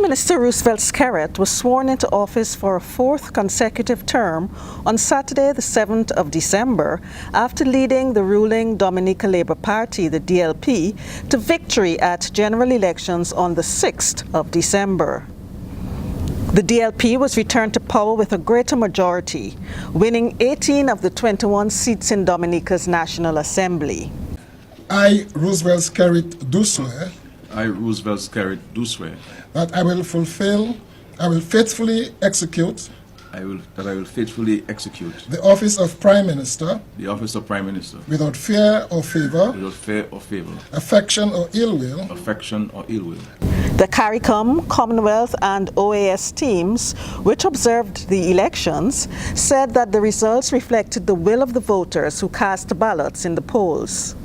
Minister Roosevelt Skerrit was sworn into office for a fourth consecutive term on Saturday, the 7th of December, after leading the ruling Dominica Labour Party, the DLP, to victory at general elections on the 6th of December. The DLP was returned to power with a greater majority, winning 18 of the 21 seats in Dominica's National Assembly. I, Roosevelt Skerrit, do swear. I, Roosevelt Skerrit, do swear that I will faithfully execute the office of Prime Minister without fear or favor, affection or ill will. The CARICOM, Commonwealth and OAS teams, which observed the elections, said that the results reflected the will of the voters who cast ballots in the polls.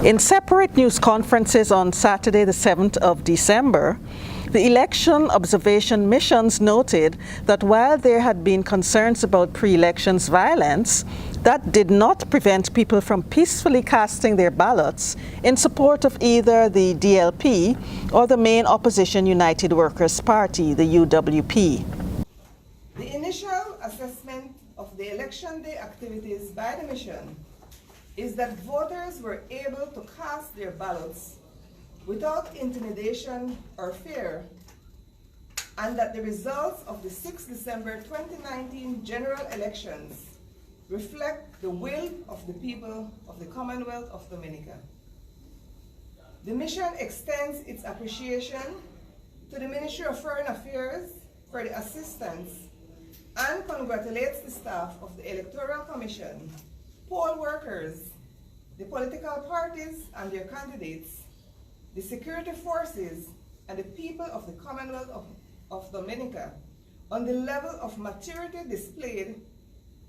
In separate news conferences on Saturday, the 7th of December, the election observation missions noted that while there had been concerns about pre-elections violence, that did not prevent people from peacefully casting their ballots in support of either the DLP or the main opposition United Workers' Party, the UWP. The initial assessment of the election day activities by the mission is that voters were able to cast their ballots without intimidation or fear, and that the results of the 6 December 2019 general elections reflect the will of the people of the Commonwealth of Dominica. The mission extends its appreciation to the Ministry of Foreign Affairs for the assistance and congratulates the staff of the Electoral Commission, poll workers, the political parties and their candidates, the security forces, and the people of the Commonwealth of Dominica on the level of maturity displayed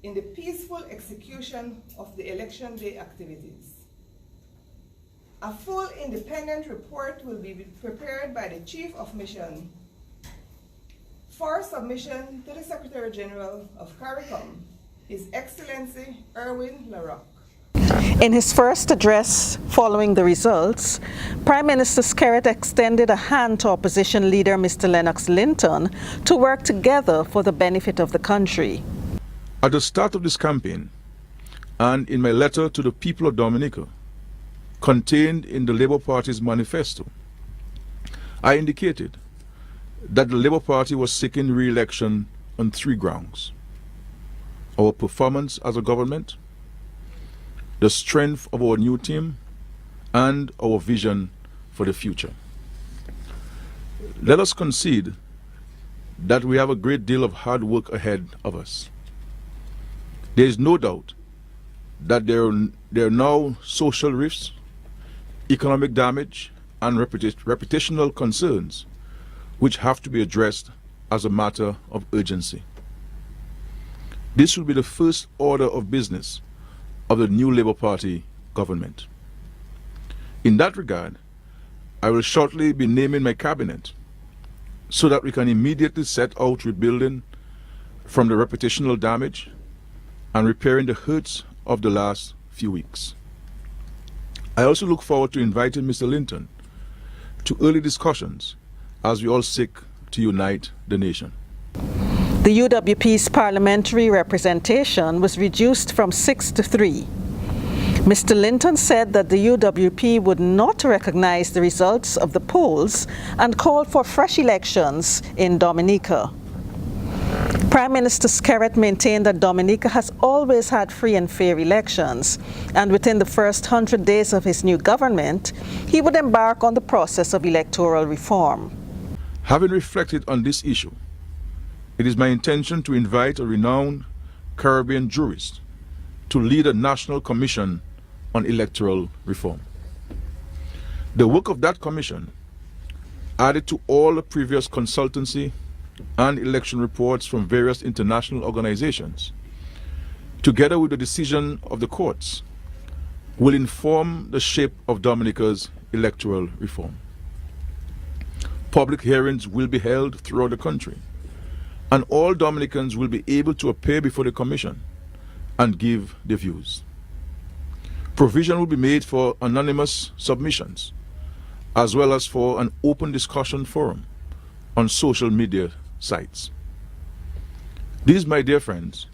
in the peaceful execution of the election day activities. A full independent report will be prepared by the Chief of Mission for submission to the Secretary General of CARICOM, His Excellency Erwin LaRocque. In his first address following the results, Prime Minister Skerrit extended a hand to opposition leader Mr. Lennox Linton to work together for the benefit of the country. At the start of this campaign, and in my letter to the people of Dominica, contained in the Labour Party's manifesto, I indicated that the Labour Party was seeking re-election on 3 grounds: our performance as a government, the strength of our new team, and our vision for the future. Let us concede that we have a great deal of hard work ahead of us. There is no doubt that there are now social rifts, economic damage, and reputational concerns which have to be addressed as a matter of urgency. This will be the first order of business of the new Labour Party government. In that regard, I will shortly be naming my cabinet so that we can immediately set out rebuilding from the reputational damage and repairing the hurts of the last few weeks. I also look forward to inviting Mr. Linton to early discussions as we all seek to unite the nation. The UWP's parliamentary representation was reduced from 6 to 3. Mr. Linton said that the UWP would not recognize the results of the polls and called for fresh elections in Dominica. Prime Minister Skerrit maintained that Dominica has always had free and fair elections, and within the first 100 days of his new government, he would embark on the process of electoral reform. Having reflected on this issue, it is my intention to invite a renowned Caribbean jurist to lead a national commission on electoral reform. The work of that commission, added to all the previous consultancy and election reports from various international organizations, together with the decision of the courts, will inform the shape of Dominica's electoral reform. Public hearings will be held throughout the country, and all Dominicans will be able to appear before the Commission and give their views. Provision will be made for anonymous submissions, as well as for an open discussion forum on social media sites. These, my dear friends,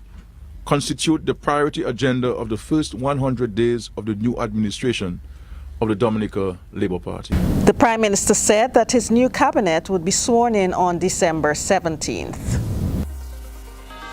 constitute the priority agenda of the first 100 days of the new administration of the Dominica Labour Party. The Prime Minister said that his new cabinet would be sworn in on December 17th.